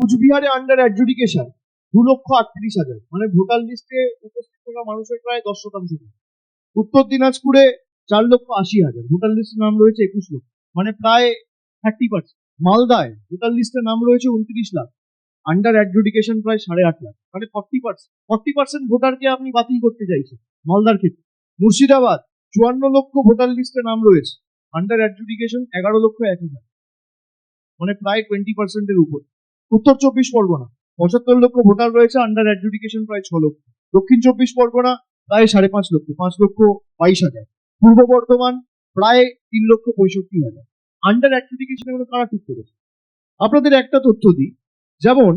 কোচবিহারে under adjudication 2,38,000, মানে voter লিস্টে উপস্থিত থাকা মানুষের প্রায় 10%। উত্তর দিনাজপুরে 4,80,000, ভোটার লিস্টে নাম রয়েছে 21 লক্ষ, মানে প্রায় 30%। মালদায় ভোটার লিস্টে নাম রয়েছে 29 লাখ, আন্ডার অ্যাডজুডিকেশন প্রায় 8.5 লাখ, মানে 40% ভোটারকে আপনি বাতিল করতে চাইছেন মালদার ক্ষেত্রে। মুর্শিদাবাদ 54 লক্ষ ভোটার লিস্টে নাম রয়েছে, আন্ডার অ্যাডজুডিকেশন 11,01,000, মানে প্রায় 20%-এর উপর। উত্তর 24 পরগনা 75 লক্ষ ভোটার রয়েছে, আন্ডার অ্যাডজুডিকেশন প্রায় 6 লক্ষ। দক্ষিণ 24 পরগনা প্রায় 5.5 লক্ষ, 5,22,000। পূর্ব বর্ধমান প্রায় 3,65,000। আন্ডার অ্যাডজুডিকেশন এগুলো কারা ঠিক করেছে? আপনাদের একটা তথ্য দিই, যেমন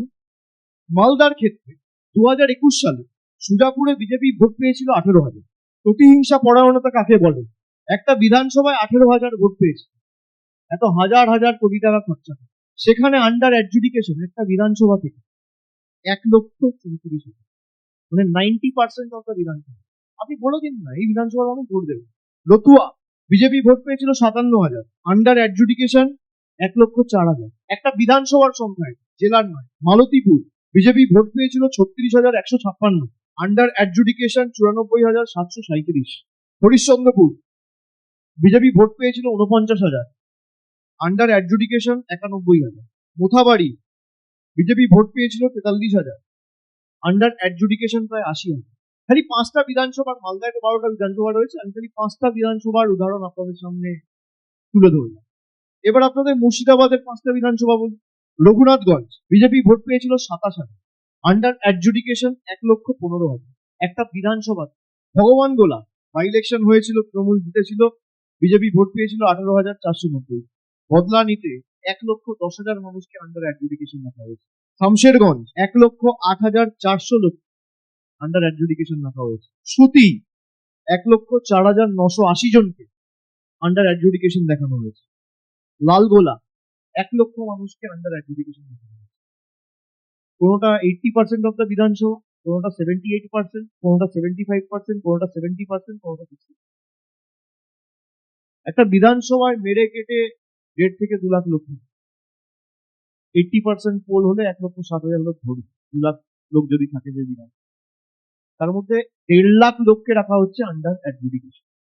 মালদার ক্ষেত্রে 2021 সালে সুজাপুরে বিজেপি ভোট পেয়েছিল 18,000। প্রতিহিংসা পরায়ণতা কাকে বলে? একটা বিধানসভায় 18,000 ভোট পেয়েছে, এত হাজার হাজার কোটি টাকা খরচা, সেখানে আন্ডার অ্যাডজুডিকেশন একটা বিধানসভা থেকে 1,34,000, মানে 90% অফ দ্য বিধানসভা। আপনি বলে দিন না এই বিধানসভার মানুষ ভোট দেবে। রতুয়া বিজেপি ভোট পেয়েছিল 57,000, আন্ডার অ্যাডজুডিকেশন 1,04,000, একটা বিধানসভার সংখ্যায়, জেলার নয়। মালতীপুর বিজেপি ভোট পেয়েছিল 36,156, under adjudication 94,737। Harishchandrapur BJP vote পেয়েছিল 49,000, under adjudication 91,000। Mothabari BJP vote পেয়েছিল 43,000, আন্ডার অ্যাডজুডিকেশন প্রায় 80,000। খালি 5টা বিধানসভার, মালদায় তো 12টা বিধানসভা রয়েছে, আমি খালি 5টা বিধানসভার উদাহরণ আপনাদের সামনে তুলে ধরলাম। এবার আপনাদের মুর্শিদাবাদের 5টা বিধানসভা বলি। রঘুনাথগঞ্জ বিজেপি ভোট পেয়েছিল 27,000, আন্ডার অ্যাডজুডিকেশন 1,15,000, একটা বিধানসভা। ভগবানগোলা বাই ইলেকশন হয়েছিল, তৃণমূল জিতেছিল, বিজেপি ভোট পেয়েছিল 18,490। বদলানিতে 1,10,000 মানুষকে আন্ডার অ্যাডজুডিকেশন রাখা হয়েছে। শামশেরগঞ্জ 1,08,400 লোক আন্ডার অ্যাডজুডিকেশন রাখা হয়েছে। সুতি 1,04,980 জনকে আন্ডার অ্যাডজুডিকেশন দেখানো হয়েছে। লালগোলা 1 লক্ষ মানুষকে আন্ডার অ্যাডজুডিকেশন দেখানো হয়েছে। কোনোটা 80% অফ দ্য বিধানসভা, কোনোটা 78%, কোনোটা 75%, কোনোটা 70%, কোনোটা 60%। একটা বিধানসভায় মেরে কেটে 1.5 থেকে 2 লাখ লোক, 80% পোল হলে 1,60,000 লোক ধরুন, 2 লাখ লোক যদি থাকে যে বিধান, তার মধ্যে 1.5 লাখ লোককে রাখা হচ্ছে আন্ডার অ্যাডজুডিকেশন।